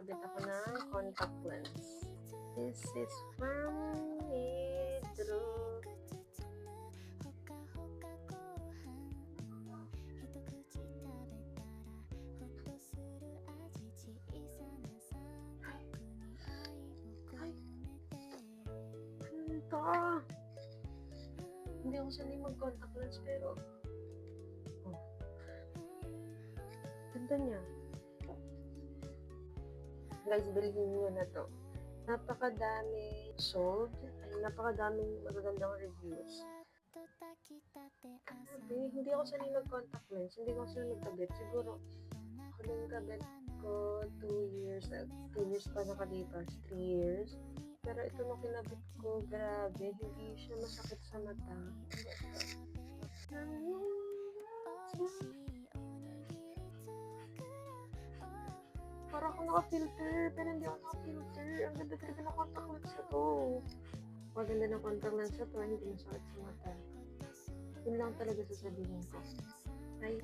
nakakabit ako ng contact lens. This is from Midro. Ganda! Hindi ako sanay mag-contact lens pero ganda niya. Guys, bilhin nyo na to. Napakadami sold. Napakadaming magagandang reviews. Grabe, hindi ako sanay mag-contact lens. Hindi ko sanay magkabit. Siguro, huling kabit ko 2 years. 2 years pa nakalipas. 3 years. Pero ito nung kinabit ko, grabe, hindi siya masakit sa mata. Para ako naka-filter, pero hindi ako naka-filter. Ang ganda talaga ng contact lens na to. Maganda ng contact lens na to, hindi masakit sa mata. Yun lang talaga sasabihin ko. Ay,